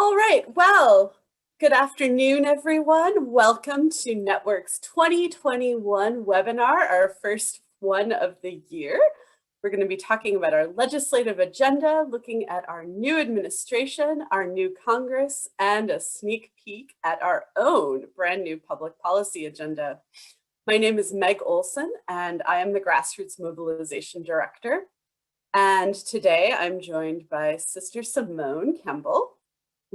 All right, well, good afternoon, everyone. Welcome to Network's 2021 webinar, our first one of the year. We're going to be talking about our legislative agenda, looking at our new administration, our new Congress, and a sneak peek at our own brand new public policy agenda. My name is Meg Olson, and I am the Grassroots Mobilization Director. And today I'm joined by Sister Simone Campbell,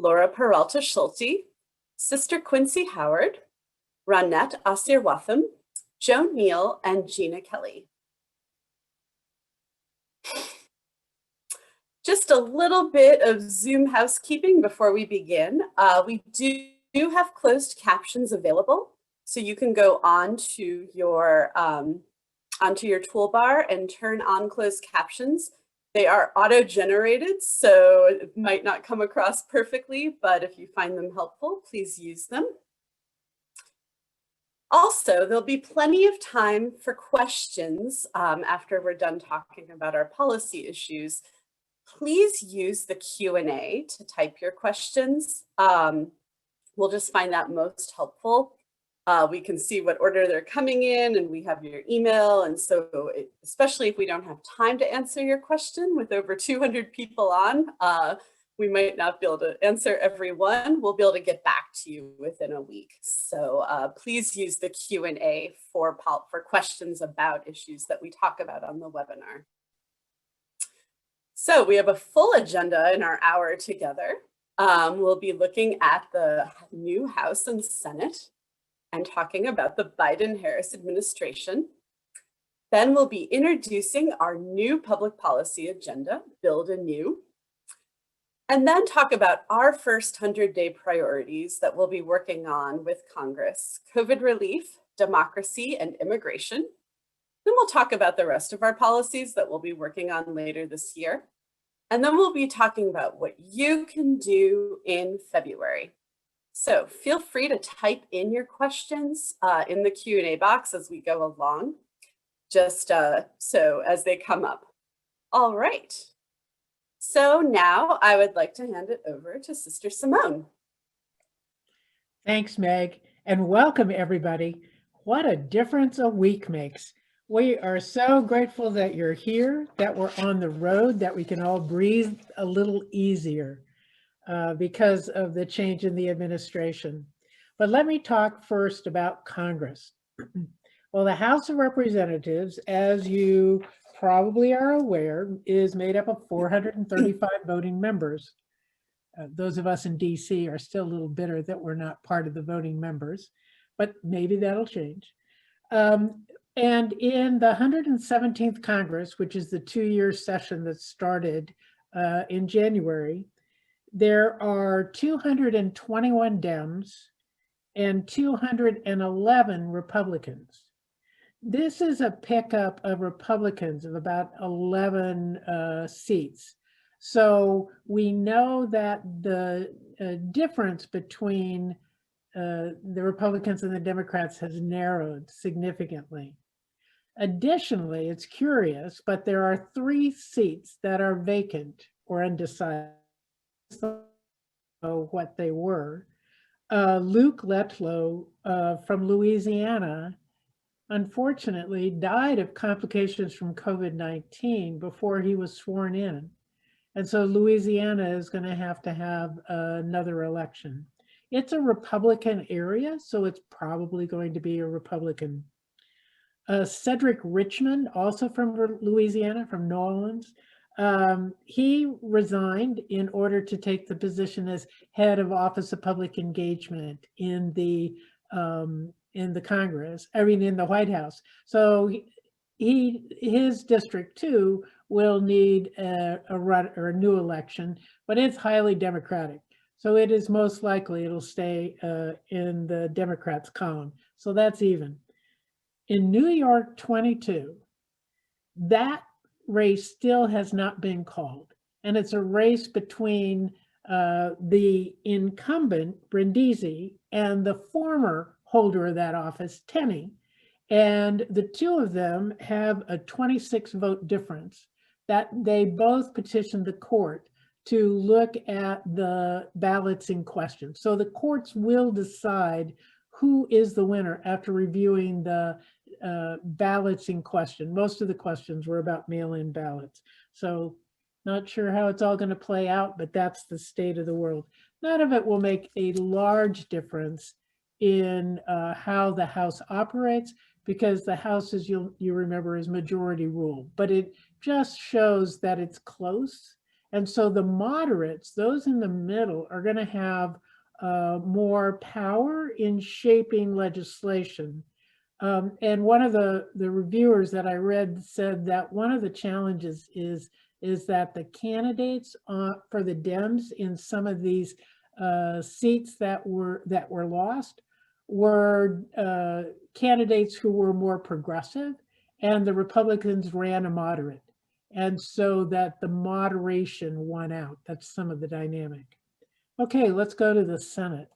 Laura Peralta Schulte, Sister Quincy Howard, Ronette Asirwatham, Joan Neal, and Gina Kelly. Just a little bit of Zoom housekeeping before we begin. We do have closed captions available, so you can go onto your toolbar and turn on closed captions. They are auto-generated, so it might not come across perfectly, but if you find them helpful, please use them. Also, there'll be plenty of time for questions after we're done talking about our policy issues. Please use the Q&A to type your questions. We'll just find that most helpful. We can see what order they're coming in, and we have your email. And so especially if we don't have time to answer your question with over 200 people on, we might not be able to answer every one. We'll be able to get back to you within a week. So please use the Q&A for questions about issues that we talk about on the webinar. So we have a full agenda in our hour together. We'll be looking at the new House and Senate and talking about the Biden-Harris administration. Then we'll be introducing our new public policy agenda, Build Anew, and then talk about our first 100-day priorities that we'll be working on with Congress: COVID relief, democracy, and immigration. Then we'll talk about the rest of our policies that we'll be working on later this year. And then we'll be talking about what you can do in February. So feel free to type in your questions in the Q&A box as we go along, just so as they come up. All right. So now I would like to hand it over to Sister Simone. Thanks, Meg, and welcome everybody. What a difference a week makes. We are so grateful that you're here, that we're on the road, that we can all breathe a little easier because of the change in the administration. But let me talk first about Congress. Well, the House of Representatives, as you probably are aware, is made up of 435 voting members. Those of us in DC are still a little bitter that we're not part of the voting members, but maybe that'll change. And in the 117th Congress, which is the two-year session that started in January, there are 221 Dems and 211 Republicans. This is a pickup of Republicans of about 11 seats. So we know that the difference between the Republicans and the Democrats has narrowed significantly. Additionally, it's curious, but there are 3 seats that are vacant or undecided. What they were. Luke Letlow from Louisiana, unfortunately, died of complications from COVID-19 before he was sworn in. And so Louisiana is going to have another election. It's a Republican area, so it's probably going to be a Republican. Cedric Richmond, also from Louisiana, from New Orleans, he resigned in order to take the position as head of Office of Public Engagement in the Congress, in the White House. So his district too will need a new election, but it's highly Democratic. So it is most likely it'll stay in the Democrats' column. So that's even. In New York 22, that race still has not been called. And it's a race between the incumbent, Brindisi, and the former holder of that office, Tenney. And the two of them have a 26 vote difference that they both petitioned the court to look at the ballots in question. So the courts will decide who is the winner after reviewing the ballots in question. Most of the questions were about mail-in ballots. So not sure how it's all going to play out, but that's the state of the world. None of it will make a large difference in how the House operates, because the House, as you remember, is majority rule, but it just shows that it's close. And so the moderates, those in the middle, are going to have more power in shaping legislation. And one of the reviewers that I read said that one of the challenges is that the candidates for the Dems in some of these seats that were lost were candidates who were more progressive, and the Republicans ran a moderate. And so that the moderation won out. That's some of the dynamic. Okay, let's go to the Senate.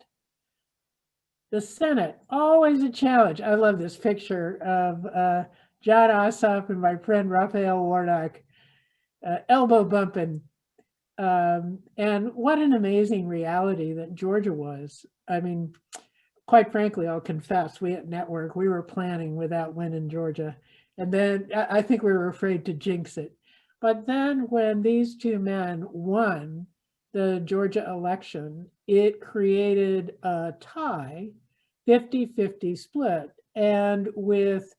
The Senate, always a challenge. I love this picture of John Ossoff and my friend Raphael Warnock elbow bumping. And what an amazing reality that Georgia was. I mean, quite frankly, I'll confess, we at Network, we were planning without winning Georgia. And then I think we were afraid to jinx it. But then when these two men won the Georgia election, it created a tie, 50-50 split. And with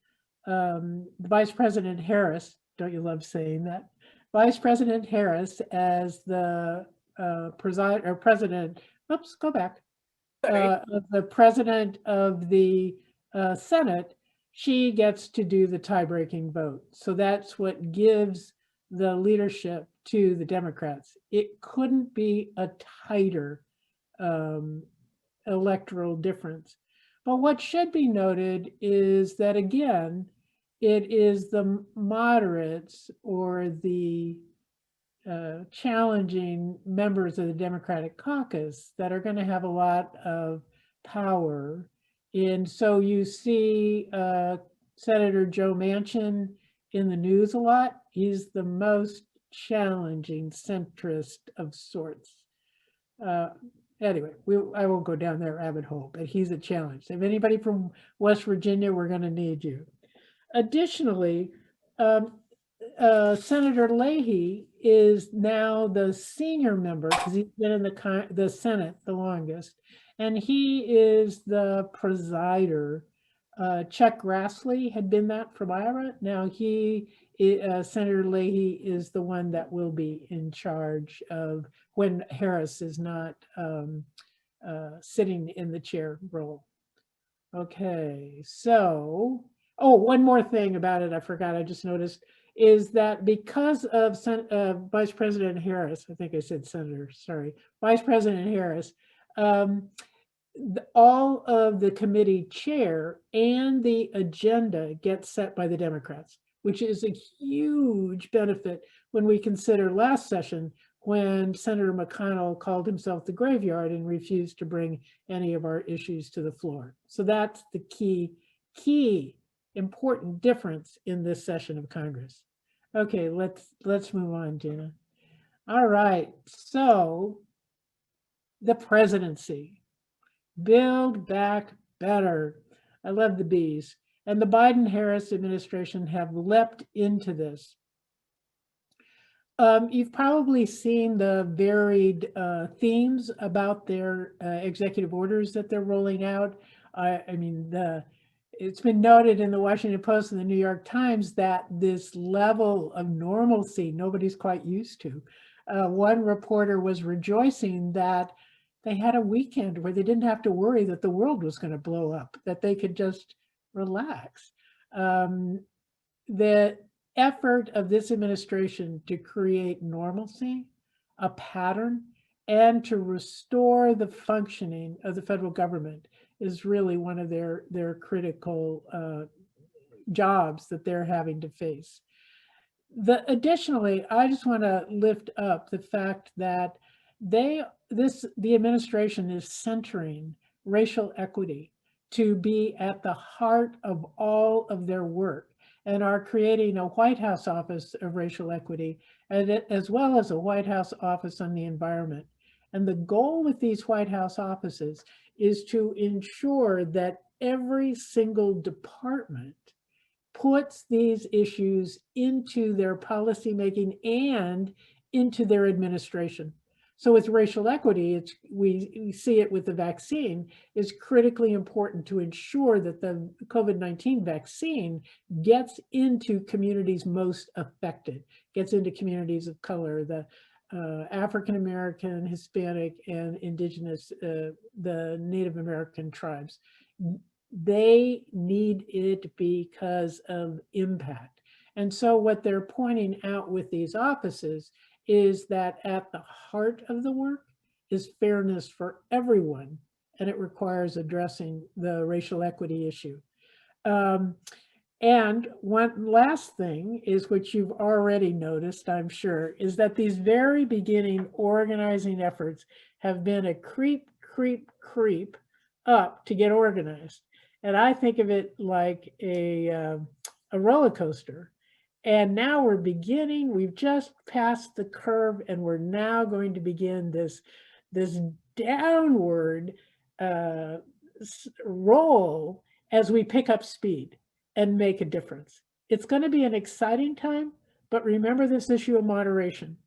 Vice President Harris, don't you love saying that? Vice President Harris as the president, oops, go back. The president of the Senate, she gets to do the tie-breaking vote. So that's what gives the leadership to the Democrats. It couldn't be a tighter electoral difference. But what should be noted is that, again, it is the moderates or the challenging members of the Democratic caucus that are going to have a lot of power. And so you see Senator Joe Manchin in the news a lot. He's the most challenging centrist of sorts. Anyway, I won't go down that rabbit hole, but he's a challenge. If anybody from West Virginia, we're going to need you. Additionally, Senator Leahy is now the senior member because he's been in the Senate the longest, and he is the presider. Chuck Grassley had been that from Iowa. Now Senator Leahy is the one that will be in charge of when Harris is not sitting in the chair role. Okay, so, one more thing about it I forgot, I just noticed, is that because of Vice President Harris, I think I said Senator, sorry, Vice President Harris, all of the committee chair and the agenda gets set by the Democrats, which is a huge benefit when we consider last session when Senator McConnell called himself the graveyard and refused to bring any of our issues to the floor. So that's the key important difference in this session of Congress. Okay, let's move on, Gina. All right, so the presidency. Build back better. I love the B's. And the Biden-Harris administration have leapt into this. You've probably seen the varied themes about their executive orders that they're rolling out. I mean, it's been noted in the Washington Post and the New York Times that this level of normalcy nobody's quite used to. One reporter was rejoicing that they had a weekend where they didn't have to worry that the world was going to blow up, that they could just relax. The effort of this administration to create normalcy, a pattern, and to restore the functioning of the federal government is really one of their critical jobs that they're having to face. Additionally, I just want to lift up the fact that the administration is centering racial equity to be at the heart of all of their work, and are creating a White House Office of Racial Equity as well as a White House Office on the Environment. And the goal with these White House offices is to ensure that every single department puts these issues into their policymaking and into their administration. So with racial equity, we see it with the vaccine, is critically important to ensure that the COVID-19 vaccine gets into communities most affected, gets into communities of color, the African-American, Hispanic, and indigenous, the Native American tribes. They need it because of impact. And so what they're pointing out with these offices is that at the heart of the work is fairness for everyone, and it requires addressing the racial equity issue. And one last thing is, which you've already noticed, I'm sure, is that these very beginning organizing efforts have been a creep up to get organized. And I think of it like a roller coaster. And now we've just passed the curve, and we're now going to begin this downward roll as we pick up speed and make a difference. It's going to be an exciting time, but remember this issue of moderation.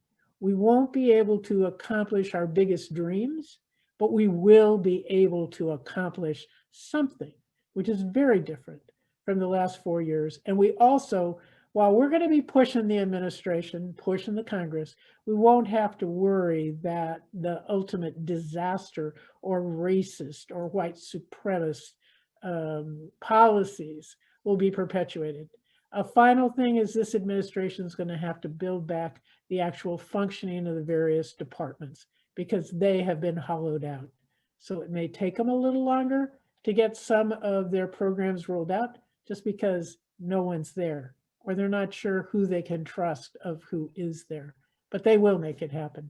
We won't be able to accomplish our biggest dreams, but we will be able to accomplish something, which is very different from the last 4 years. And we also, while we're going to be pushing the administration, pushing the Congress, we won't have to worry that the ultimate disaster or racist or white supremacist policies will be perpetuated. A final thing is this administration is going to have to build back the actual functioning of the various departments because they have been hollowed out. So it may take them a little longer to get some of their programs rolled out just because no one's there, or they're not sure who they can trust of who is there, but they will make it happen.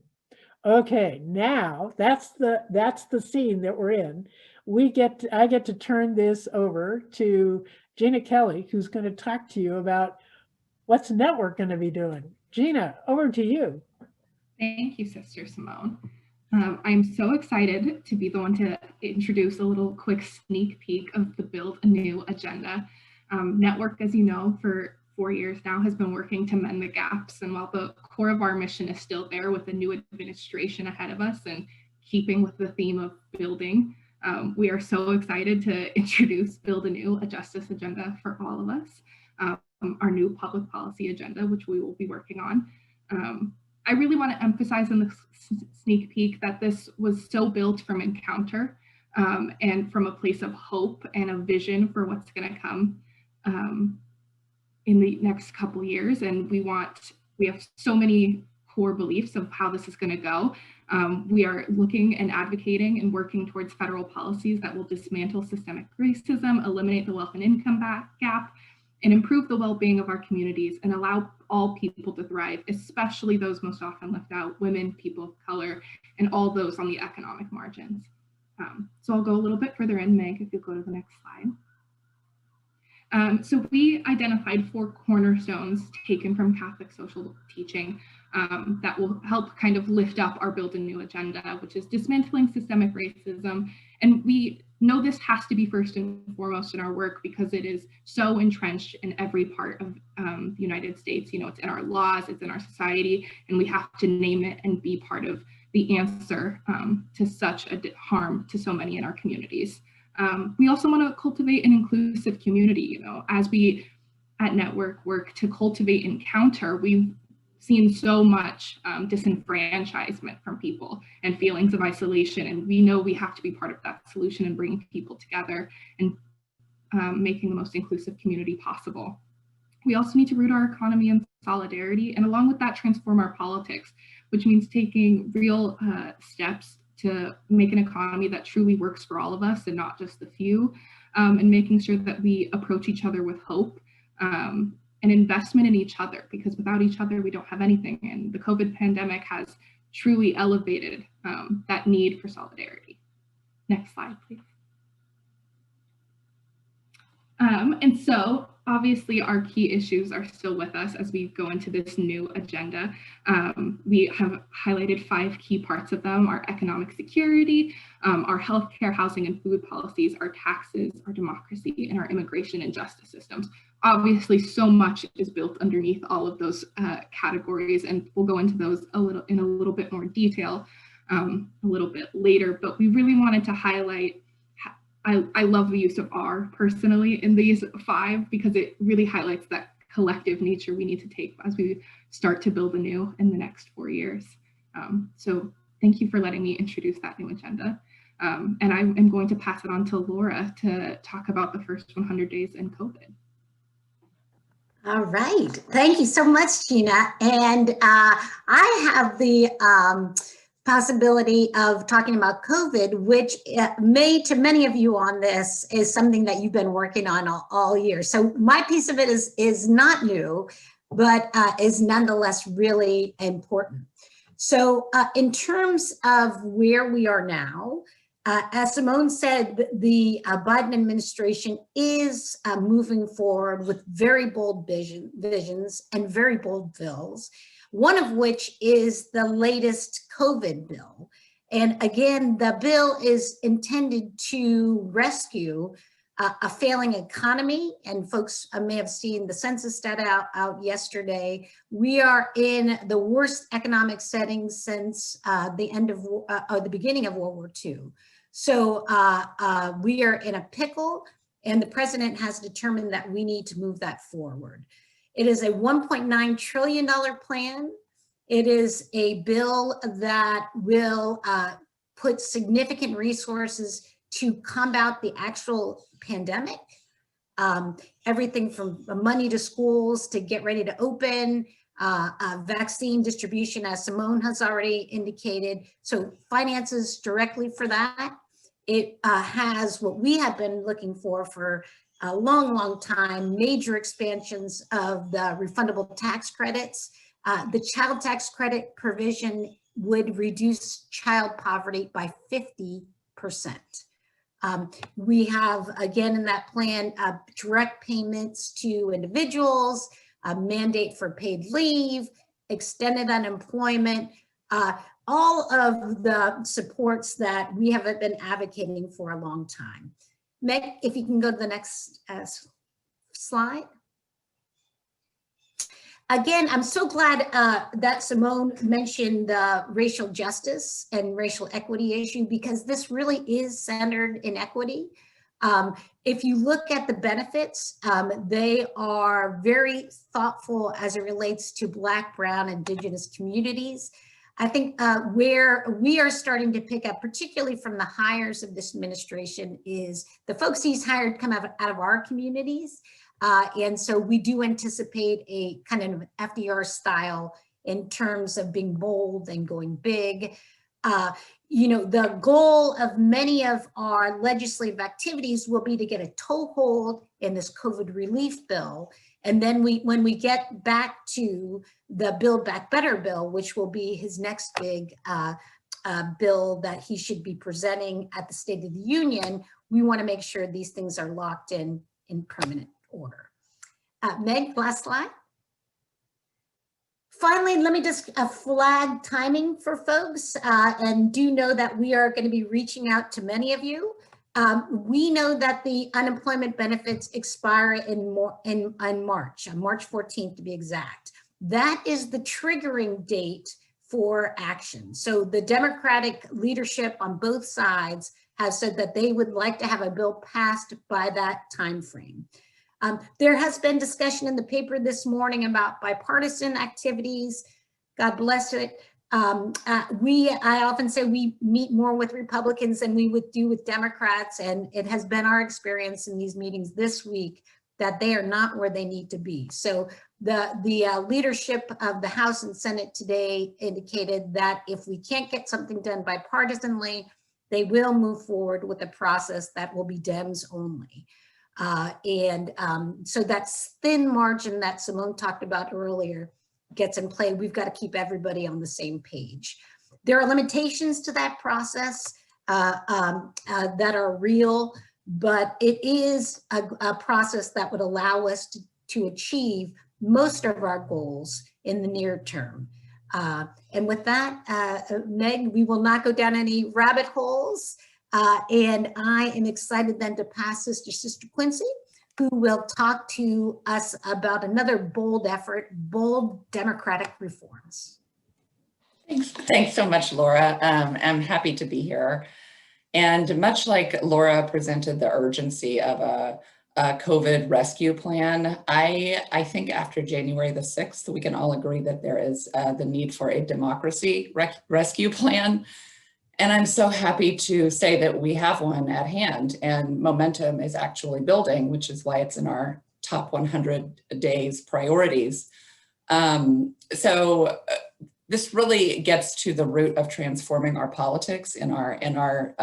Okay, now that's the scene that we're in. I get to turn this over to Gina Kelly, who's going to talk to you about what's Network going to be doing. Gina, over to you. Thank you, Sister Simone. I'm so excited to be the one to introduce a little quick sneak peek of the Build Anew agenda. Network, as you know, for 4 years now has been working to mend the gaps. And while the core of our mission is still there with the new administration ahead of us and keeping with the theme of building, we are so excited to introduce Build Anew, a justice agenda for all of us, our new public policy agenda, which we will be working on. I really want to emphasize in the sneak peek that this was so built from encounter and from a place of hope and a vision for what's going to come in the next couple years. And we have so many core beliefs of how this is going to go. We are looking and advocating and working towards federal policies that will dismantle systemic racism, eliminate the wealth and income gap, and improve the well-being of our communities and allow all people to thrive, especially those most often left out, women, people of color, and all those on the economic margins. So I'll go a little bit further in, Meg, if you go to the next slide. So we identified 4 cornerstones taken from Catholic social teaching that will help kind of lift up our Build Anew agenda, which is dismantling systemic racism. And we know this has to be first and foremost in our work because it is so entrenched in every part of the United States. You know, it's in our laws, it's in our society, and we have to name it and be part of the answer to such a harm to so many in our communities. We also want to cultivate an inclusive community. You know, as we at Network work to cultivate encounter, we've seen so much disenfranchisement from people and feelings of isolation. And we know we have to be part of that solution and bringing people together and making the most inclusive community possible. We also need to root our economy in solidarity, and along with that, transform our politics, which means taking real steps to make an economy that truly works for all of us and not just the few, and making sure that we approach each other with hope and investment in each other, because without each other, we don't have anything. And the COVID pandemic has truly elevated that need for solidarity. Next slide, please. And so obviously our key issues are still with us as we go into this new agenda. We have highlighted 5 key parts of them: our economic security, our healthcare, housing, and food policies, our taxes, our democracy, and our immigration and justice systems. Obviously, so much is built underneath all of those categories, and we'll go into those in a little bit more detail a little bit later. But we really wanted to highlight, I love the use of R personally in these 5 because it really highlights that collective nature we need to take as we start to build anew in the next 4 years. So thank you for letting me introduce that new agenda. And I am going to pass it on to Laura to talk about the first 100 days in COVID. All right, thank you so much, Gina. And I have the possibility of talking about COVID, which may to many of you on this is something that you've been working on all year. So my piece of it is not new, but is nonetheless really important. So in terms of where we are now, as Simone said, the Biden administration is moving forward with very bold visions and very bold bills, one of which is the latest COVID bill. And again, the bill is intended to rescue a failing economy, and folks may have seen the census data out yesterday. We are in the worst economic setting since the beginning of World War II. So we are in a pickle, and the president has determined that we need to move that forward. It is a $1.9 trillion plan. It is a bill that will put significant resources to combat the actual pandemic. Everything from money to schools to get ready to open, vaccine distribution, as Simone has already indicated. So finances directly for that. It has what we have been looking for a long, long time, major expansions of the refundable tax credits. The child tax credit provision would reduce child poverty by 50%. We have, again, in that plan, direct payments to individuals, a mandate for paid leave, extended unemployment, all of the supports that we have been advocating for a long time. Meg, if you can go to the next slide. Again, I'm so glad that Simone mentioned racial justice and racial equity issue, because this really is centered in equity. If you look at the benefits, they are very thoughtful as it relates to Black, Brown, Indigenous communities. I think where we are starting to pick up, particularly from the hires of this administration, is the folks he's hired come out of our communities. And so we do anticipate a kind of FDR style in terms of being bold and going big. You know, the goal of many of our legislative activities will be to get a toehold in this COVID relief bill. And then when we get back to the Build Back Better bill, which will be his next big bill that he should be presenting at the State of the Union, we want to make sure these things are locked in permanent order. Meg, last slide. Finally, let me just flag timing for folks, and do know that we are going to be reaching out to many of you. We know that the unemployment benefits expire in March, on March 14th to be exact. That is the triggering date for action. So the Democratic leadership on both sides has said that they would like to have a bill passed by that time frame. There has been discussion in the paper this morning about bipartisan activities. God bless it. I often say we meet more with Republicans than we would do with Democrats, and it has been our experience in these meetings this week that they are not where they need to be. So the leadership of the House and Senate today indicated that if we can't get something done bipartisanly, they will move forward with a process that will be Dems only. So that thin margin that Simone talked about earlier gets in play. We've got to keep everybody on the same page. There are limitations to that process that are real. but it is a process that would allow us to achieve most of our goals in the near term. And with that, Meg, we will not go down any rabbit holes. And I am excited then to pass this to Sister Quincy, who will talk to us about another bold effort, bold democratic reforms. Thanks so much, Laura. I'm happy to be here. And much like Laura presented the urgency of a COVID rescue plan, I think after January the 6th, we can all agree that there is the need for a democracy rescue plan. And I'm so happy to say that we have one at hand, and momentum is actually building, which is why it's in our top 100 days priorities. This really gets to the root of transforming our politics in our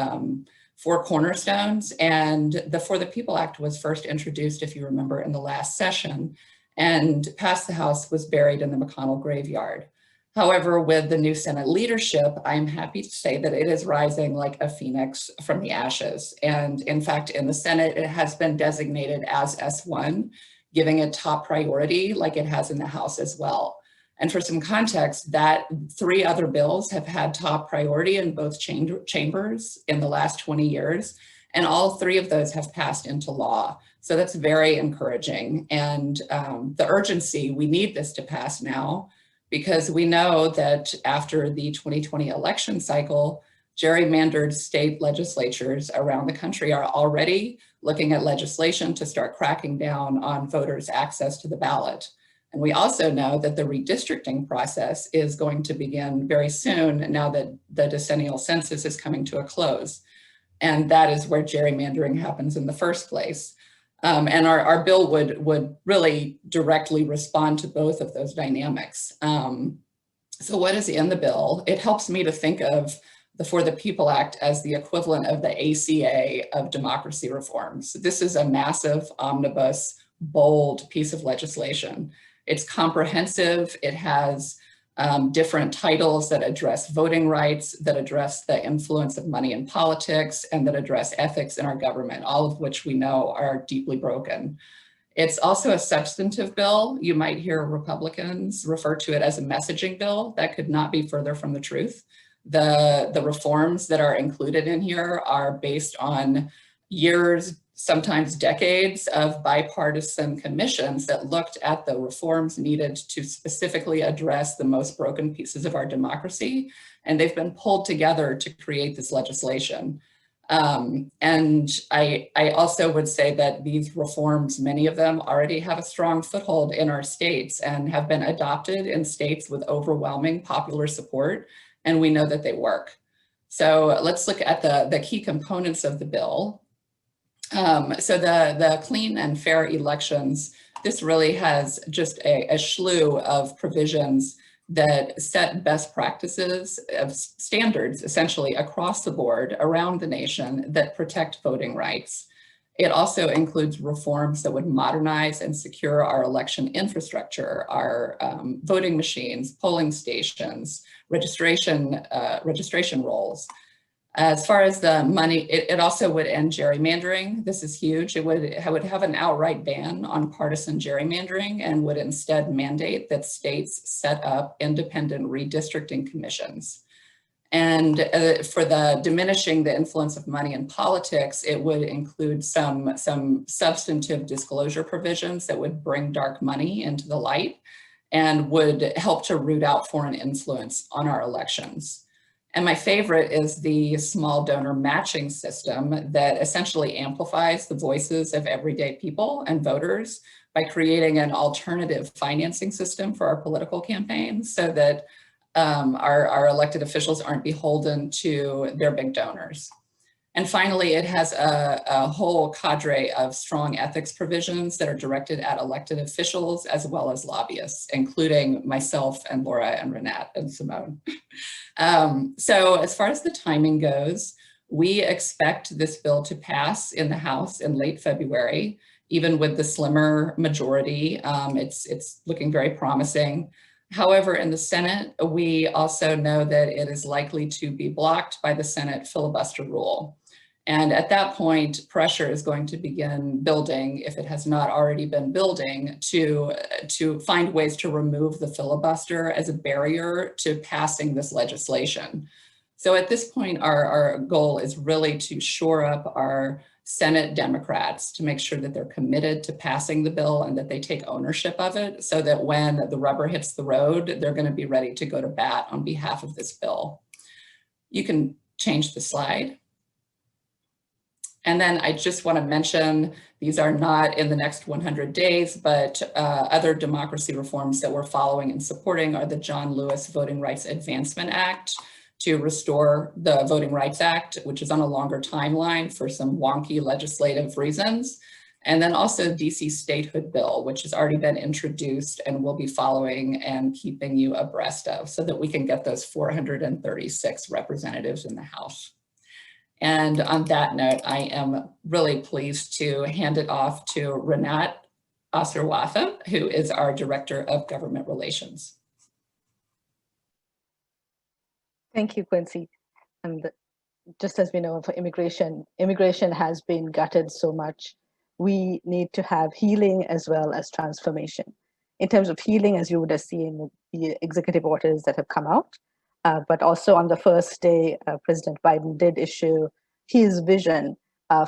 4 cornerstones. And the For the People Act was first introduced, if you remember, in the last session, and passed the House, was buried in the McConnell graveyard. However, with the new Senate leadership, I'm happy to say that it is rising like a phoenix from the ashes. And in fact, in the Senate, it has been designated as S1, giving it top priority like it has in the House as well. And for some context, that 3 other bills have had top priority in both chambers in the last 20 years, and all 3 of those have passed into law. So that's very encouraging. And the urgency, we need this to pass now, because we know that after the 2020 election cycle, gerrymandered state legislatures around the country are already looking at legislation to start cracking down on voters' access to the ballot. And we also know that the redistricting process is going to begin very soon, now that the decennial census is coming to a close. And that is where gerrymandering happens in the first place. And our bill would really directly respond to both of those dynamics. So what is in the bill? It helps me to think of the For the People Act as the equivalent of the ACA of democracy reforms. This is a massive, omnibus, bold piece of legislation. It's comprehensive. It has different titles that address voting rights, that address the influence of money in politics, and that address ethics in our government, all of which we know are deeply broken. It's also a substantive bill. You might hear Republicans refer to it as a messaging bill. That could not be further from the truth. The reforms that are included in here are based on years, sometimes decades, of bipartisan commissions that looked at the reforms needed to specifically address the most broken pieces of our democracy. And they've been pulled together to create this legislation. And I also would say that these reforms, many of them already have a strong foothold in our states and have been adopted in states with overwhelming popular support. And we know that they work. So let's look at the key components of the bill. So the clean and fair elections, this really has just a slew of provisions that set best practices of standards essentially across the board around the nation that protect voting rights. It also includes reforms that would modernize and secure our election infrastructure, our voting machines, polling stations, registration rolls. As far as the money, it also would end gerrymandering. This is huge. It would have an outright ban on partisan gerrymandering and would instead mandate that states set up independent redistricting commissions. And for the diminishing the influence of money in politics, it would include some substantive disclosure provisions that would bring dark money into the light and would help to root out foreign influence on our elections. And my favorite is the small donor matching system that essentially amplifies the voices of everyday people and voters by creating an alternative financing system for our political campaigns so that our elected officials aren't beholden to their big donors. And finally, it has a whole cadre of strong ethics provisions that are directed at elected officials as well as lobbyists, including myself and Laura and Renat and Simone. So as far as the timing goes, we expect this bill to pass in the House in late February, even with the slimmer majority. It's looking very promising. However, in the Senate, we also know that it is likely to be blocked by the Senate filibuster rule. And at that point, pressure is going to begin building, if it has not already been building, to find ways to remove the filibuster as a barrier to passing this legislation. So at this point, our goal is really to shore up our Senate Democrats to make sure that they're committed to passing the bill and that they take ownership of it, so that when the rubber hits the road, they're going to be ready to go to bat on behalf of this bill. You can change the slide. And then I just want to mention, these are not in the next 100 days, but other democracy reforms that we're following and supporting are the John Lewis Voting Rights Advancement Act to restore the Voting Rights Act, which is on a longer timeline for some wonky legislative reasons. And then also DC Statehood Bill, which has already been introduced and we'll be following and keeping you abreast of, so that we can get those 436 representatives in the House. And on that note, I am really pleased to hand it off to Renat Asirwatha, who is our Director of Government Relations. Thank you, Quincy. And just as we know, for immigration has been gutted so much. We need to have healing as well as transformation. In terms of healing, as you would have seen, the executive orders that have come out, but also on the first day, President Biden did issue his vision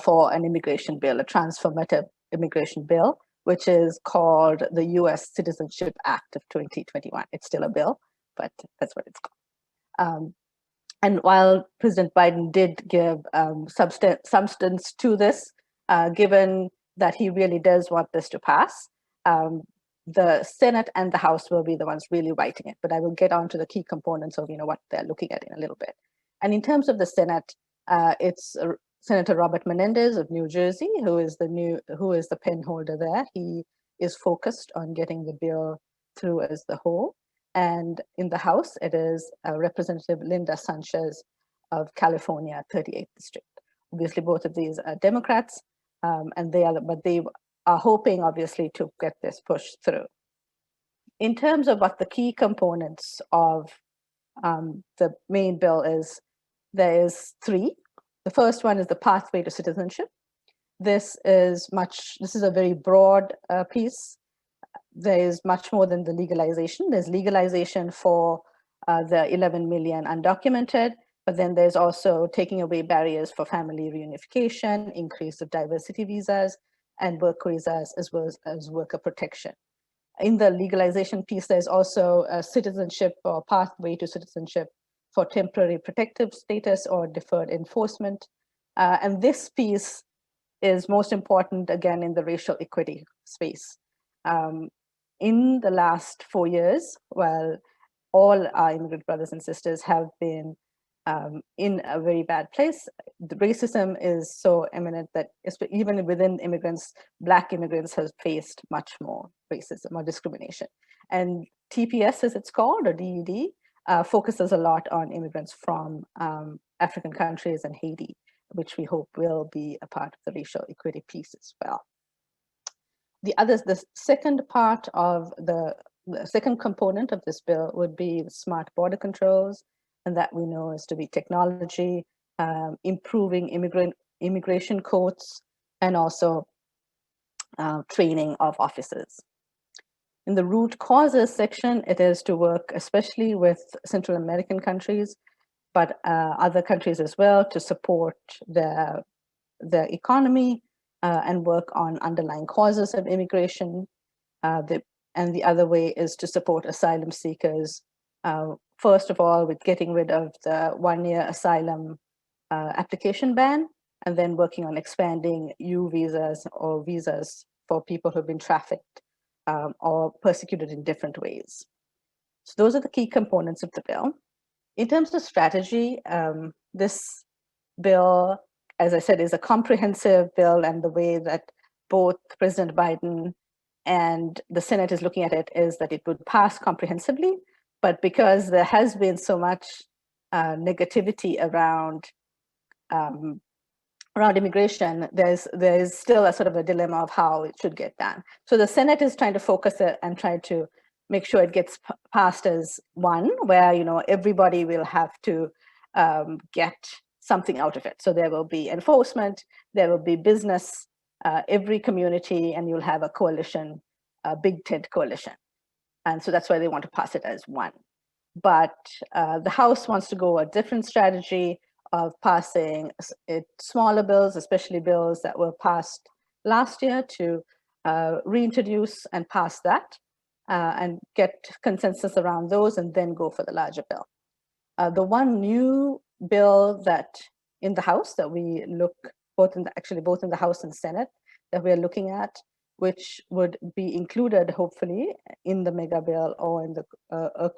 for an immigration bill, a transformative immigration bill, which is called the U.S. Citizenship Act of 2021. It's still a bill, but that's what it's called. And while President Biden did give substance to this, given that he really does want this to pass, the Senate and the House will be the ones really writing it. But I will get on to the key components of what they're looking at in a little bit. And in terms of the Senate, it's Senator Robert Menendez of New Jersey, who is the pen holder there. He is focused on getting the bill through as the whole. And in the House, it is Representative Linda Sanchez of California, 38th District. Obviously, both of these are Democrats, but they are hoping, obviously, to get this pushed through. In terms of what the key components of the main bill is, there is three. The first one is the pathway to citizenship. This is a very broad piece. There is much more than the legalization. There's legalization for the 11 million undocumented, but then there's also taking away barriers for family reunification, increase of diversity visas, and work visas, as well as worker protection. In the legalization piece, there's also a citizenship or pathway to citizenship for temporary protective status or deferred enforcement. And this piece is most important, again, in the racial equity space. In the last 4 years, while all our immigrant brothers and sisters have been in a very bad place, the racism is so eminent that even within immigrants, Black immigrants have faced much more racism or discrimination. And TPS, as it's called, or DED, focuses a lot on immigrants from African countries and Haiti, which we hope will be a part of the racial equity piece as well. The second part of the second component of this bill would be the smart border controls, and that we know is to be technology, improving immigration courts, and also training of officers. In the root causes section, it is to work especially with Central American countries, but other countries as well, to support the economy and work on underlying causes of immigration. And the other way is to support asylum seekers, first of all, with getting rid of the one-year asylum application ban, and then working on expanding U visas or visas for people who've been trafficked or persecuted in different ways. So those are the key components of the bill. In terms of strategy, this bill, as I said, is a comprehensive bill, and the way that both President Biden and the Senate is looking at it is that it would pass comprehensively, but because there has been so much negativity around immigration, there's still a sort of a dilemma of how it should get done. So the Senate is trying to focus it and try to make sure it gets passed as one, where everybody will have to get something out of it. So there will be enforcement, there will be business, every community, and you'll have a coalition, a big tent coalition. And so that's why they want to pass it as one. But the House wants to go a different strategy of passing smaller bills, especially bills that were passed last year, to reintroduce and pass that and get consensus around those and then go for the larger bill. The one new bill that in the House that we look both in the House and Senate that we're looking at, which would be included hopefully in the mega bill or in the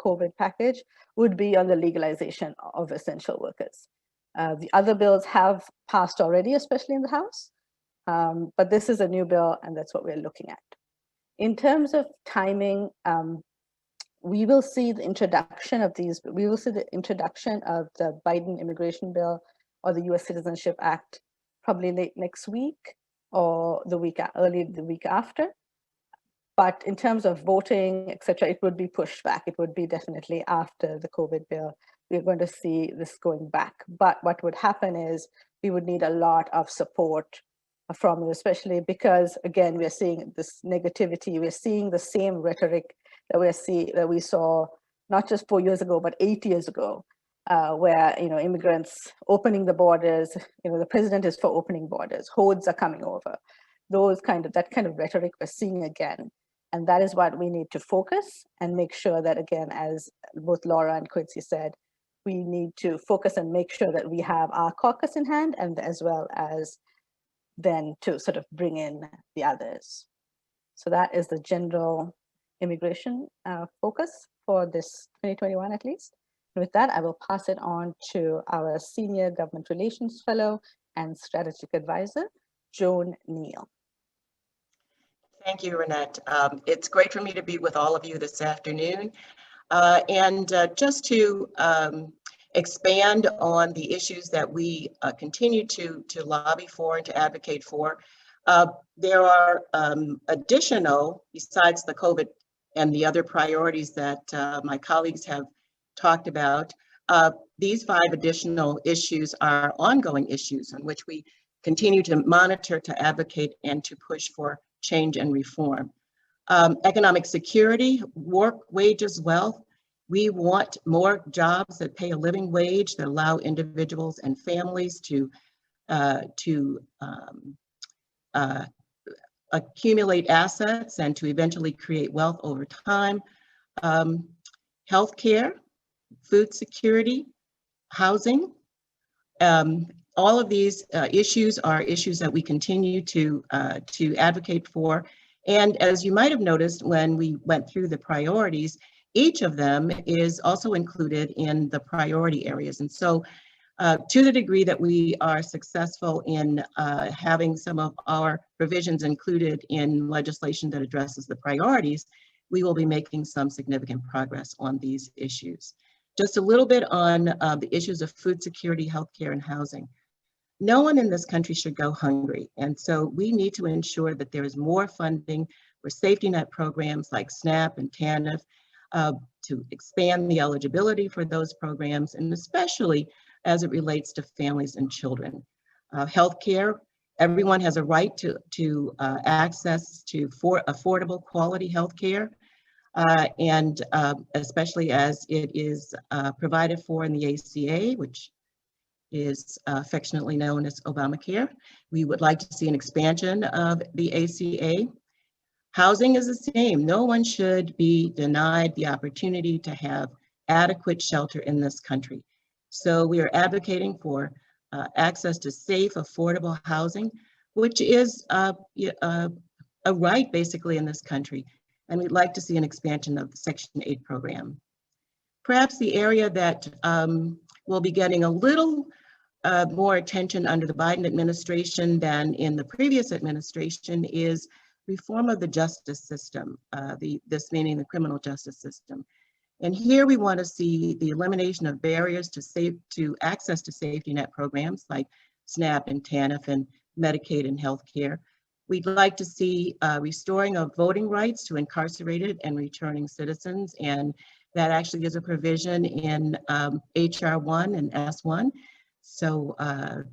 COVID package, would be on the legalization of essential workers. The other bills have passed already, especially in the House, but this is a new bill and that's what we're looking at. In terms of timing, we will see the introduction of these, we will see the introduction of the Biden immigration bill or the US Citizenship Act probably late next week or early the week after. But in terms of voting, etc., it would be pushed back. It would be definitely after the COVID bill. We're going to see this going back. But what would happen is we would need a lot of support from you, especially because, again, we're seeing this negativity. We're seeing the same rhetoric that we saw not just 4 years ago, but 8 years ago, where immigrants opening the borders. The president is for opening borders. Hordes are coming over. That kind of rhetoric we're seeing again, and that is what we need to focus and make sure that, again, as both Laura and Quincy said, we need to focus and make sure that we have our caucus in hand, and as well as then to sort of bring in the others. So that is the general immigration focus for this 2021 at least. And with that, I will pass it on to our Senior Government Relations Fellow and Strategic Advisor, Joan Neal. Thank you, Renette. It's great for me to be with all of you this afternoon. Just to expand on the issues that we continue to lobby for and to advocate for, there are additional, besides the COVID and the other priorities that my colleagues have talked about, these 5 additional issues are ongoing issues on which we continue to monitor, to advocate, and to push for change and reform. Economic security, work, wages, wealth. We want more jobs that pay a living wage, that allow individuals and families to accumulate assets and to eventually create wealth over time. Healthcare, food security, housing. All of these issues are issues that we continue to advocate for. And as you might have noticed when we went through the priorities, each of them is also included in the priority areas. And so to the degree that we are successful in having some of our provisions included in legislation that addresses the priorities, we will be making some significant progress on these issues. Just a little bit on the issues of food security, healthcare, and housing. No one in this country should go hungry. And so we need to ensure that there is more funding for safety net programs like SNAP and TANF to expand the eligibility for those programs, and especially as it relates to families and children. Healthcare, everyone has a right to access to affordable quality healthcare, and especially as it is provided for in the ACA, which is affectionately known as Obamacare. We would like to see an expansion of the ACA. Housing is the same. No one should be denied the opportunity to have adequate shelter in this country. So we are advocating for access to safe, affordable housing, which is a right basically in this country. And we'd like to see an expansion of the Section 8 program. Perhaps the area that will be getting a little more attention under the Biden administration than in the previous administration is reform of the justice system, this meaning the criminal justice system. And here we want to see the elimination of barriers to access to safety net programs like SNAP and TANF and Medicaid and healthcare. We'd like to see restoring of voting rights to incarcerated and returning citizens, and that actually is a provision in HR 1 and S1. So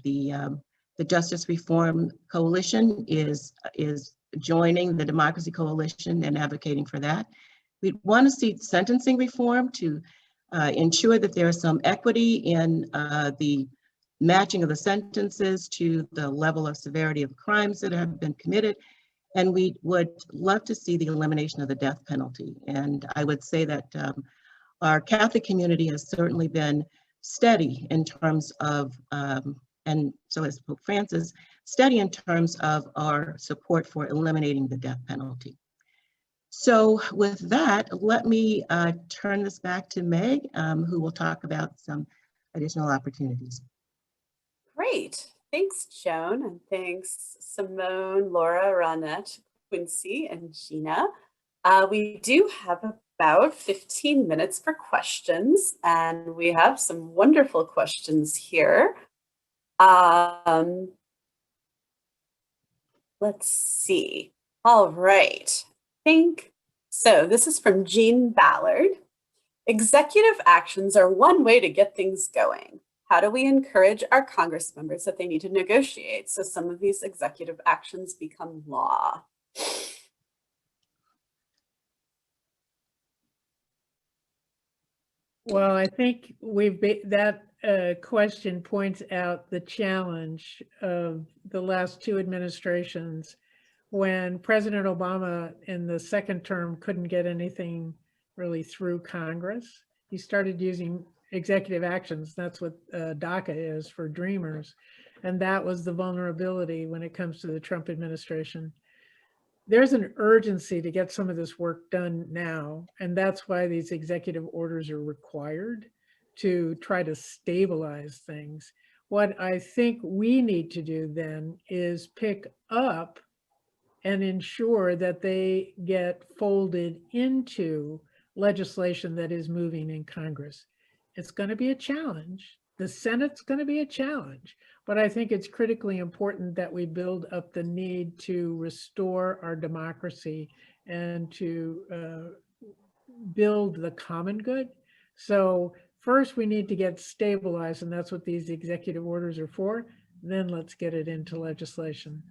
the Justice Reform Coalition is joining the Democracy Coalition and advocating for that. We want to see sentencing reform to ensure that there is some equity in the matching of the sentences to the level of severity of crimes that have been committed. And we would love to see the elimination of the death penalty. And I would say that our Catholic community has certainly been steady in terms of, and so has Pope Francis, steady in terms of our support for eliminating the death penalty. So with that, let me turn this back to Meg, who will talk about some additional opportunities. Great. Thanks, Joan, and thanks, Simone, Laura, Ronette, Quincy, and Gina. We do have about 15 minutes for questions, and we have some wonderful questions here. Let's see. All right. So this is from Jean Ballard. Executive actions are one way to get things going. How do we encourage our Congress members that they need to negotiate so some of these executive actions become law? Well, I think that question points out the challenge of the last two administrations when President Obama in the second term couldn't get anything really through Congress. He started using executive actions. That's what DACA is for dreamers. And that was the vulnerability when it comes to the Trump administration. There's an urgency to get some of this work done now. And that's why these executive orders are required to try to stabilize things. What I think we need to do then is pick up and ensure that they get folded into legislation that is moving in Congress. It's going to be a challenge. The Senate's going to be a challenge, but I think it's critically important that we build up the need to restore our democracy and to build the common good. So first we need to get stabilized, and that's what these executive orders are for. Then let's get it into legislation.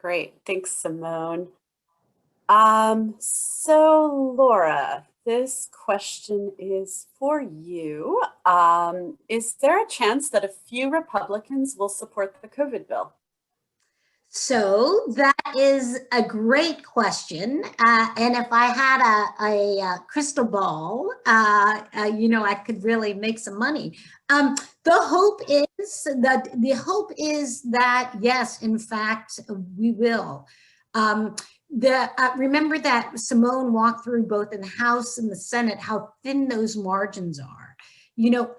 Great, thanks, Simone. So Laura, this question is for you. Is there a chance that a few Republicans will support the COVID bill? So that is a great question. And if I had a crystal ball, I could really make some money. The hope is that yes, in fact, we will. Remember that Simone walked through both in the House and the Senate how thin those margins are.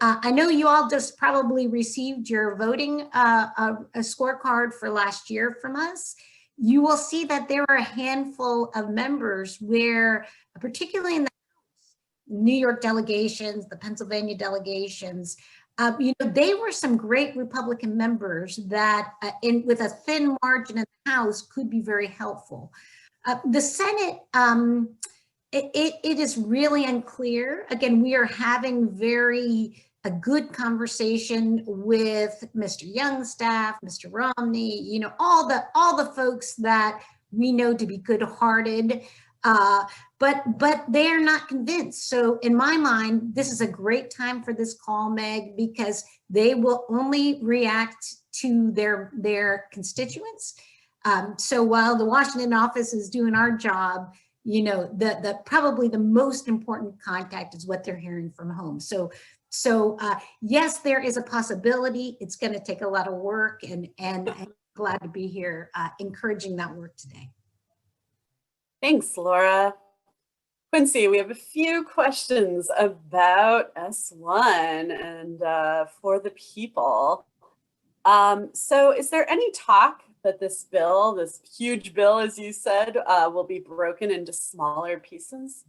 I know you all just probably received your voting a scorecard for last year from us. You will see that there are a handful of members where, particularly in the House, New York delegations, the Pennsylvania delegations, they were some great Republican members that with a thin margin in the House could be very helpful. The Senate, it is really unclear. Again, we are having a good conversation with Mr. Young's staff, Mr. Romney, all the folks that we know to be good-hearted, but they are not convinced. So in my mind, this is a great time for this call, Meg, because they will only react to their constituents. So while the Washington office is doing our job, probably the most important contact is what they're hearing from home. So yes, there is a possibility. It's going to take a lot of work, and I'm glad to be here encouraging that work today. Thanks, Laura. Quincy, we have a few questions about S1 and for the people. So is there any talk that this bill, this huge bill, as you said, will be broken into smaller pieces?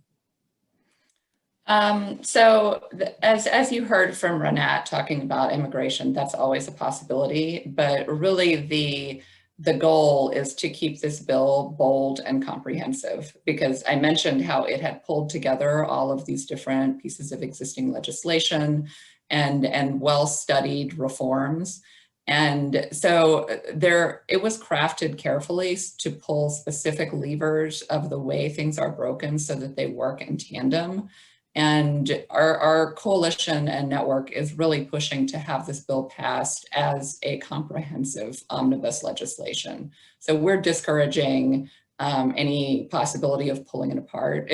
So as you heard from Ronette talking about immigration, that's always a possibility, but really the goal is to keep this bill bold and comprehensive, because I mentioned how it had pulled together all of these different pieces of existing legislation and well-studied reforms. And so it was crafted carefully to pull specific levers of the way things are broken so that they work in tandem. And our coalition and network is really pushing to have this bill passed as a comprehensive omnibus legislation. So we're discouraging any possibility of pulling it apart.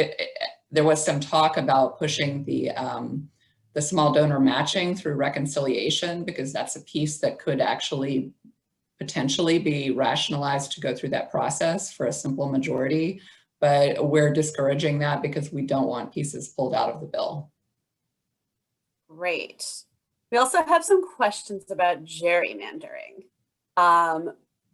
There was some talk about pushing the small donor matching through reconciliation, because that's a piece that could actually potentially be rationalized to go through that process for a simple majority. But we're discouraging that because we don't want pieces pulled out of the bill. Great. We also have some questions about gerrymandering.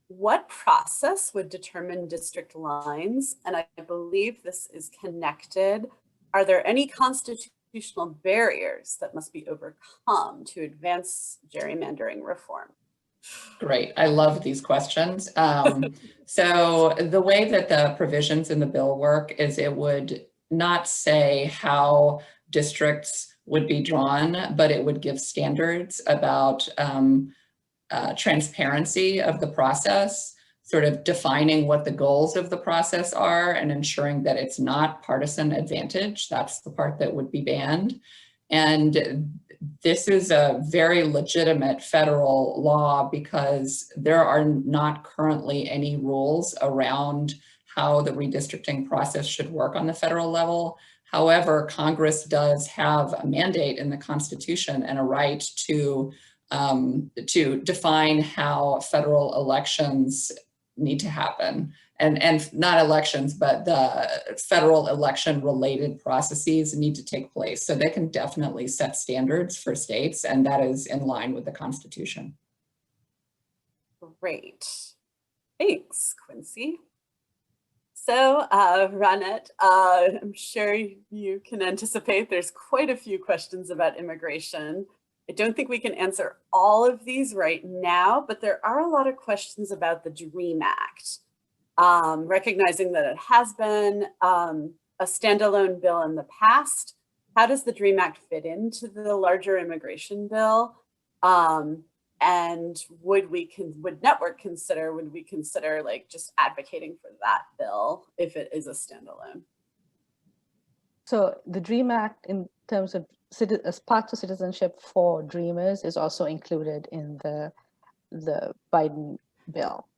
What process would determine district lines? And I believe this is connected. Are there any constitutional barriers that must be overcome to advance gerrymandering reform? Great, I love these questions. So the way that the provisions in the bill work is it would not say how districts would be drawn, but it would give standards about transparency of the process, sort of defining what the goals of the process are and ensuring that it's not partisan advantage. That's the part that would be banned. And this is a very legitimate federal law because there are not currently any rules around how the redistricting process should work on the federal level. However, Congress does have a mandate in the Constitution and a right to define how federal elections need to happen. And not elections, but the federal election related processes need to take place. So they can definitely set standards for states, and that is in line with the Constitution. Great. Thanks, Quincy. So, Ronette, I'm sure you can anticipate there's quite a few questions about immigration. I don't think we can answer all of these right now, but there are a lot of questions about the DREAM Act. Recognizing that it has been a standalone bill in the past, how does the DREAM Act fit into the larger immigration bill? And would we consider like just advocating for that bill if it is a standalone? So the DREAM Act, in terms of as parts of citizenship for dreamers, is also included in the Biden bill.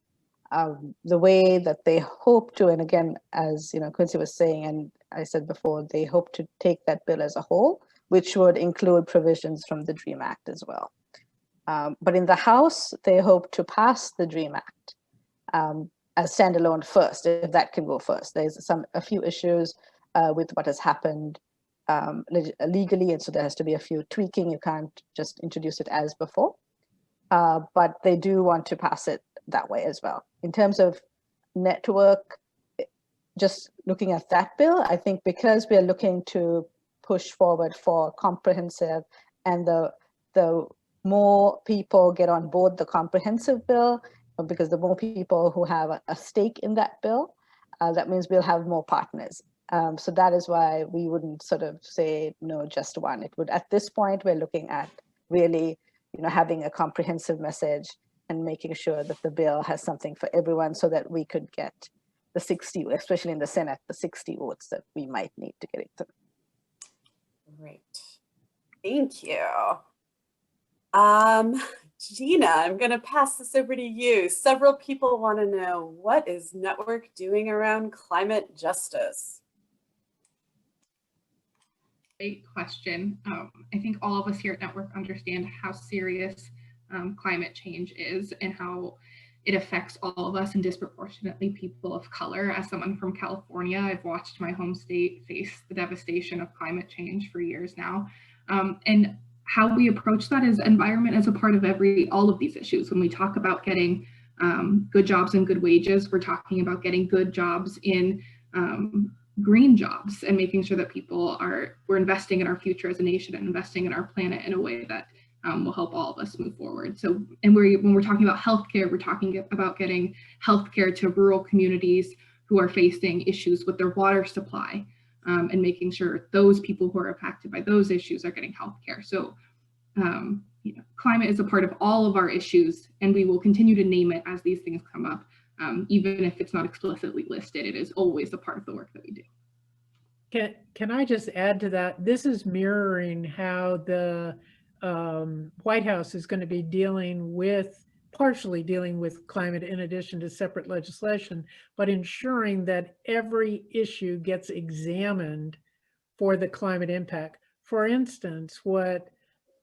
The way that they hope to, and again, as Quincy was saying, and I said before, they hope to take that bill as a whole, which would include provisions from the DREAM Act as well. But in the House, they hope to pass the DREAM Act as standalone first, if that can go first. There's a few issues with what has happened legally, and so there has to be a few tweaking. You can't just introduce it as before, but they do want to pass it that way as well. In terms of network, just looking at that bill, I think because we are looking to push forward for comprehensive, and the more people get on board the comprehensive bill, because the more people who have a stake in that bill, that means we'll have more partners. So that is why we wouldn't sort of say no, just one. It would, at this point, we're looking at really, having a comprehensive message and making sure that the bill has something for everyone, so that we could get the 60, especially in the Senate, the 60 votes that we might need to get it through. Great, thank you. Gina, I'm going to pass this over to you. Several people want to know, what is Network doing around climate justice? Great question. I think all of us here at Network understand how serious climate change is and how it affects all of us, and disproportionately people of color. As someone from California, I've watched my home state face the devastation of climate change for years now. And how we approach that is environment as a part of all of these issues. When we talk about getting good jobs and good wages, we're talking about getting good jobs in green jobs, and making sure that we're investing in our future as a nation and investing in our planet in a way that will help all of us move forward. So, and when we're talking about healthcare, we're talking about getting healthcare to rural communities who are facing issues with their water supply, and making sure those people who are impacted by those issues are getting healthcare. So climate is a part of all of our issues, and we will continue to name it as these things come up. Even if it's not explicitly listed, it is always a part of the work that we do. Can I just add to that? This is mirroring how the White House is going to be partially dealing with climate in addition to separate legislation, but ensuring that every issue gets examined for the climate impact. For instance, what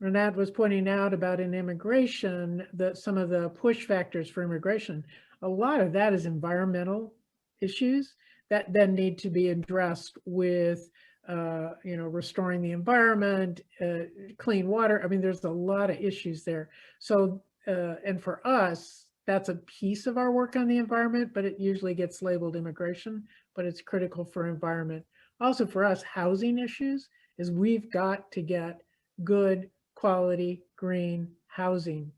Renat was pointing out about in immigration, some of the push factors for immigration, a lot of that is environmental issues that then need to be addressed with, restoring the environment, clean water. I mean, there's a lot of issues there. So, and for us, that's a piece of our work on the environment, but it usually gets labeled immigration, but it's critical for environment. Also for us, housing issues is we've got to get good quality green housing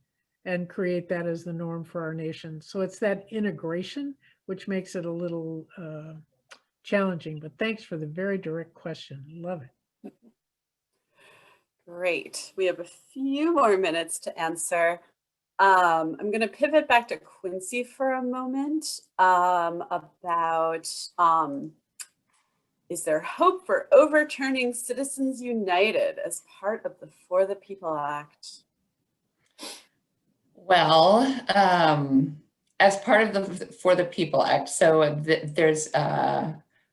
and create that as the norm for our nation. So it's that integration, which makes it a little challenging, but thanks for the very direct question. Love it. Great. We have a few more minutes to answer. I'm going to pivot back to Quincy for a moment about is there hope for overturning Citizens United as part of the For the People Act? Well, as part of the For the People Act, so there's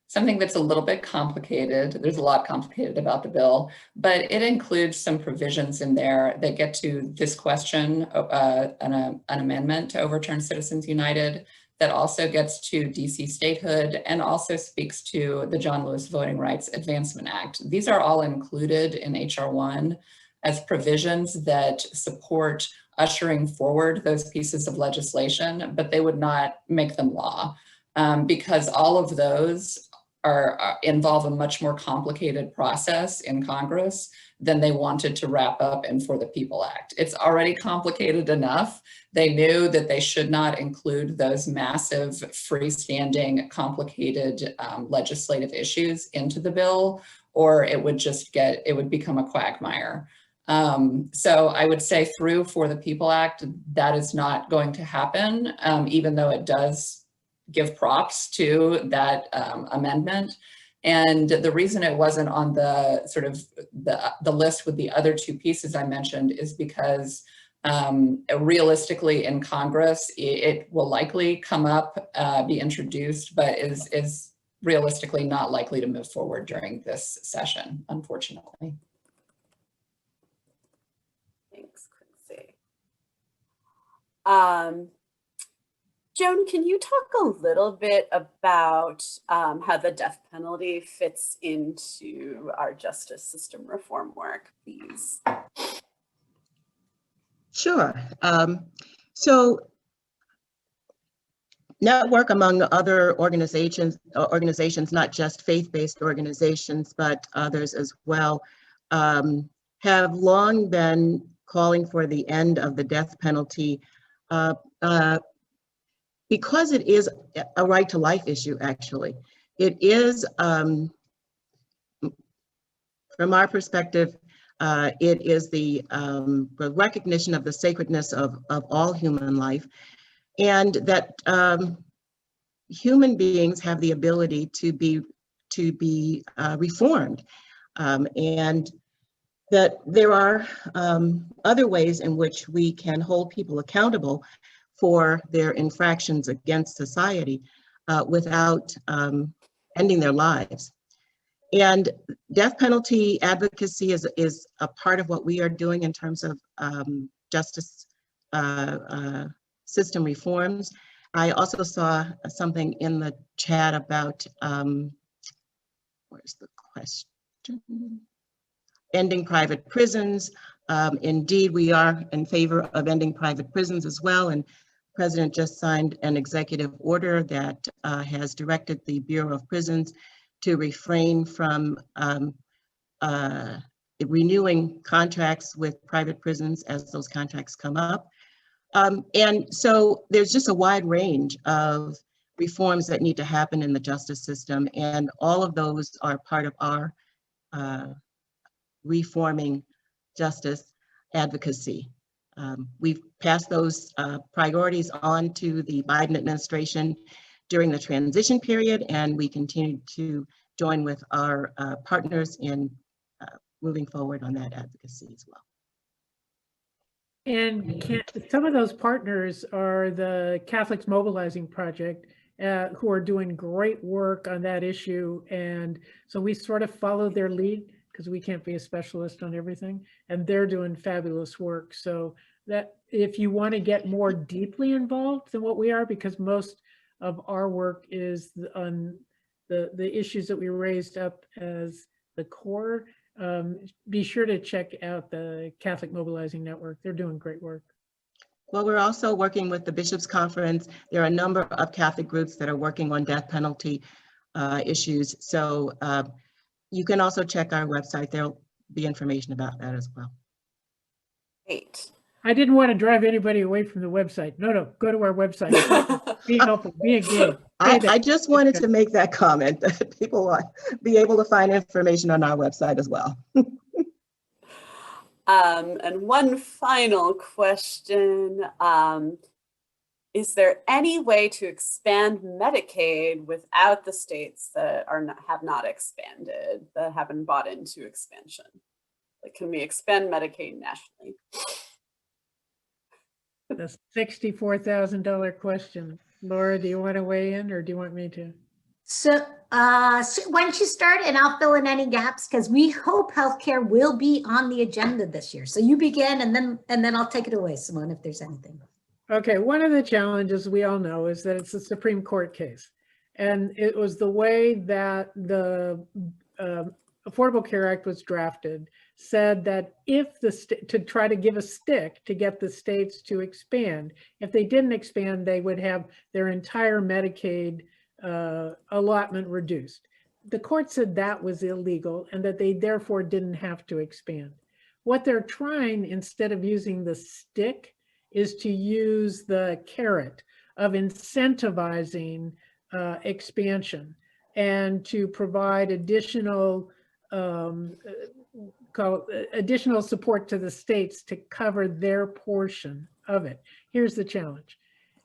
something that's a little bit complicated. There's a lot complicated about the bill, but it includes some provisions in there that get to this question, an amendment to overturn Citizens United, that also gets to DC statehood and also speaks to the John Lewis Voting Rights Advancement Act. These are all included in HR 1 as provisions that support ushering forward those pieces of legislation, but they would not make them law because all of those involve a much more complicated process in Congress than they wanted to wrap up in For the People Act. It's already complicated enough. They knew that they should not include those massive freestanding, complicated legislative issues into the bill, or it would become a quagmire. So I would say through For the People Act, that is not going to happen, even though it does give props to that amendment. And the reason it wasn't on the sort of the list with the other two pieces I mentioned is because realistically in Congress, it will likely come up, be introduced, but is realistically not likely to move forward during this session, unfortunately. Thanks, Quincy. Joan, can you talk a little bit about how the death penalty fits into our justice system reform work, please? Sure. So Network, among other organizations, not just faith-based organizations, but others as well, have long been calling for the end of the death penalty because it is a right to life issue, actually. It is, from our perspective, it is the recognition of the sacredness of all human life, and that human beings have the ability to be reformed, and that there are other ways in which we can hold people accountable for their infractions against society without ending their lives. And death penalty advocacy is a part of what we are doing in terms of justice system reforms. I also saw something in the chat about, where's the question? Ending private prisons. Indeed, we are in favor of ending private prisons as well. And the President just signed an executive order that has directed the Bureau of Prisons to refrain from renewing contracts with private prisons as those contracts come up. And so there's just a wide range of reforms that need to happen in the justice system, and all of those are part of our reforming justice. advocacy. We've passed those priorities on to the Biden administration during the transition period, and we continue to join with our partners in moving forward on that advocacy as well. And some of those partners are the Catholics Mobilizing Project, who are doing great work on that issue. And so we sort of follow their lead because we can't be a specialist on everything. And they're doing fabulous work. So that if you want to get more deeply involved than what we are, because most of our work is on the issues that we raised up as the core, be sure to check out the Catholic Mobilizing Network. They're doing great work. Well, we're also working with the Bishops' Conference. There are a number of Catholic groups that are working on death penalty issues. So you can also check our website. There'll be information about that as well. Great. I didn't want to drive anybody away from the website. No, go to our website. Be helpful, be engaged. I just wanted to make that comment that people will be able to find information on our website as well. And one final question. Is there any way to expand Medicaid without the states that have not expanded, that haven't bought into expansion? Like, can we expand Medicaid nationally? The $64,000 question. Laura, do you want to weigh in or do you want me to? So why don't you start and I'll fill in any gaps, because we hope healthcare will be on the agenda this year. So you begin and then I'll take it away, Simone, if there's anything. Okay, one of the challenges we all know is that it's a Supreme Court case. And it was the way that the Affordable Care Act was drafted, said that if to try to give a stick to get the states to expand, if they didn't expand, they would have their entire Medicaid allotment reduced. The court said that was illegal and that they therefore didn't have to expand. What they're trying, instead of using the stick, is to use the carrot of incentivizing expansion and to provide additional support to the states to cover their portion of it. Here's the challenge,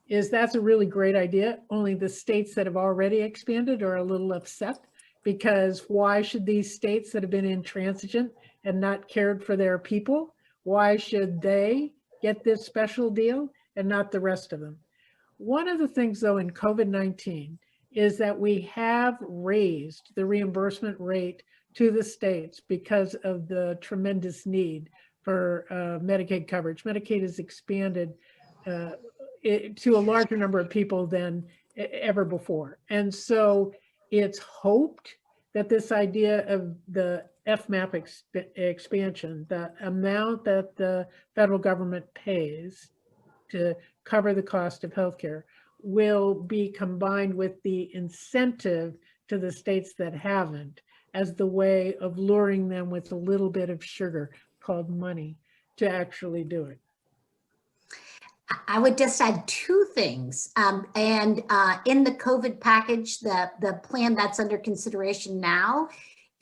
is that's a really great idea. Only the states that have already expanded are a little upset, because why should these states that have been intransigent and not cared for their people, why should they get this special deal and not the rest of them? One of the things though in COVID-19 is that we have raised the reimbursement rate to the states because of the tremendous need for Medicaid coverage. Medicaid has expanded to a larger number of people than ever before. And so it's hoped that this idea of the FMAP expansion, the amount that the federal government pays to cover the cost of healthcare, will be combined with the incentive to the states that haven't, as the way of luring them with a little bit of sugar called money to actually do it. I would just add two things. In the COVID package, the plan that's under consideration now,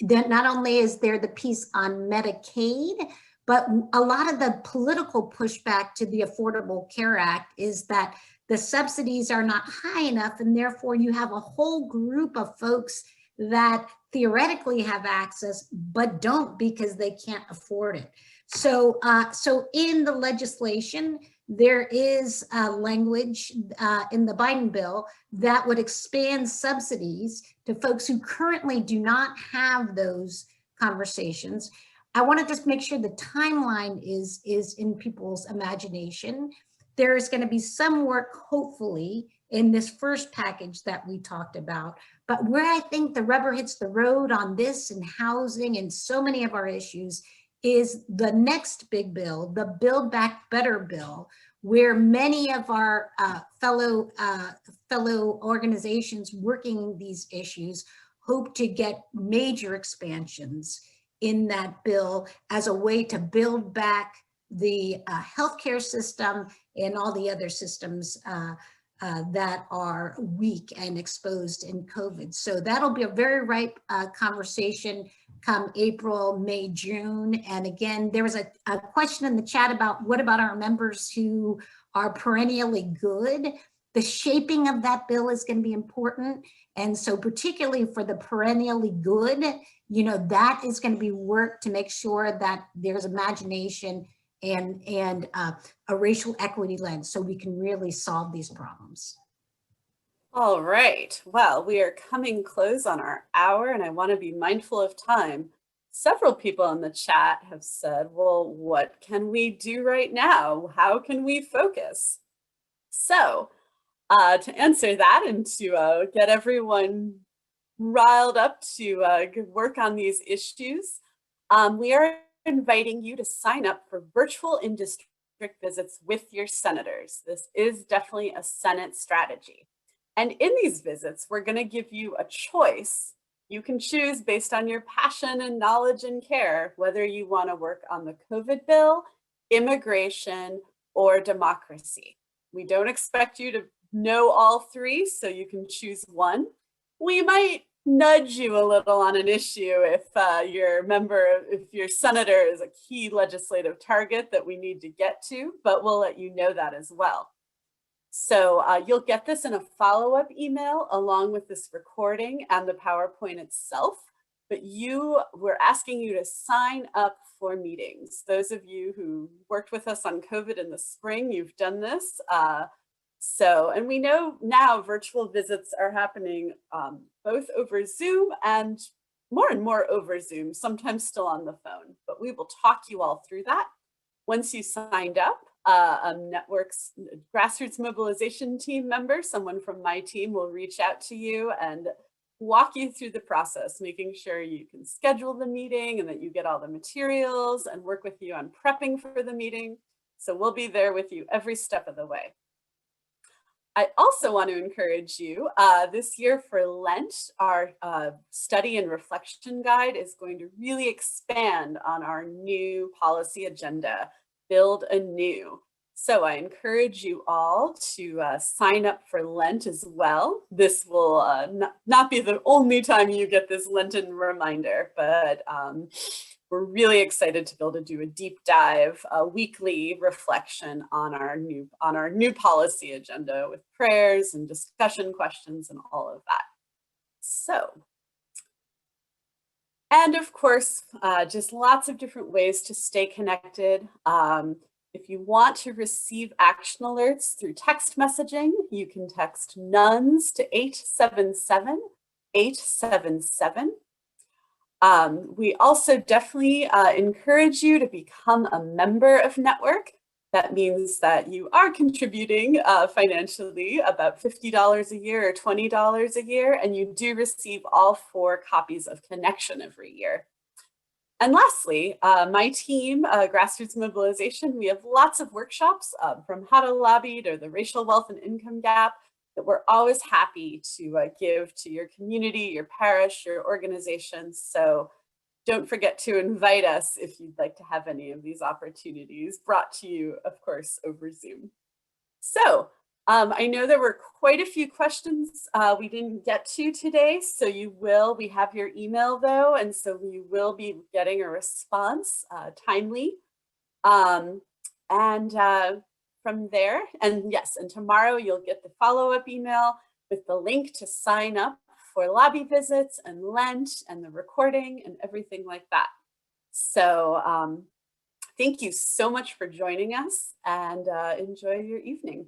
that not only is there the piece on Medicaid, but a lot of the political pushback to the Affordable Care Act is that the subsidies are not high enough, and therefore you have a whole group of folks that theoretically have access but don't because they can't afford it. So in the legislation, there is language in the Biden bill that would expand subsidies to folks who currently do not have those conversations. I want to just make sure the timeline is in people's imagination. There is going to be some work, hopefully, in this first package that we talked about. But where I think the rubber hits the road on this and housing and so many of our issues is the next big bill, the Build Back Better bill, where many of our fellow organizations working these issues hope to get major expansions in that bill as a way to build back the healthcare system and all the other systems that are weak and exposed in COVID. So that'll be a very ripe conversation come April, May, June. And again, there was a question in the chat about what about our members who are perennially good? The shaping of that bill is going to be important. And so particularly for the perennially good, you know, that is going to be work to make sure that there's imagination and a racial equity lens so we can really solve these problems. All right, well, we are coming close on our hour and I want to be mindful of time. Several people in the chat have said, well, what can we do right now? How can we focus? So to answer that and to get everyone riled up to work on these issues, we are inviting you to sign up for virtual in-district visits with your senators. This is definitely a Senate strategy. And in these visits, we're going to give you a choice. You can choose based on your passion and knowledge and care, whether you want to work on the COVID bill, immigration, or democracy. We don't expect you to know all three, so you can choose one. We might nudge you a little on an issue if your senator is a key legislative target that we need to get to, but we'll let you know that as well. So you'll get this in a follow-up email along with this recording and the PowerPoint itself, but we're asking you to sign up for meetings. Those of you who worked with us on COVID in the spring, you've done this. And we know now virtual visits are happening both over Zoom and more over Zoom, sometimes still on the phone, but we will talk you all through that. Once you signed up, a network's grassroots mobilization team member, someone from my team, will reach out to you and walk you through the process, making sure you can schedule the meeting and that you get all the materials and work with you on prepping for the meeting. So we'll be there with you every step of the way. I also want to encourage you, this year for Lent, our study and reflection guide is going to really expand on our new policy agenda, Build Anew. So I encourage you all to sign up for Lent as well. This will not be the only time you get this Lenten reminder, but we're really excited to be able to do a deep dive, weekly reflection on our new policy agenda with prayers and discussion questions and all of that. So, and of course, just lots of different ways to stay connected. If you want to receive action alerts through text messaging, you can text NUNS to 877-877. We also definitely encourage you to become a member of Network. That means that you are contributing financially about $50 a year or $20 a year, and you do receive all 4 copies of Connection every year. And lastly, my team, Grassroots Mobilization, we have lots of workshops from how to lobby to the racial wealth and income gap that we're always happy to give to your community, your parish, your organizations. So don't forget to invite us if you'd like to have any of these opportunities brought to you, of course, over Zoom. So I know there were quite a few questions we didn't get to today, so we have your email though, and so you will be getting a response timely. From there, and yes, and tomorrow you'll get the follow-up email with the link to sign up for lobby visits and Lent and the recording and everything like that. So thank you so much for joining us and enjoy your evening.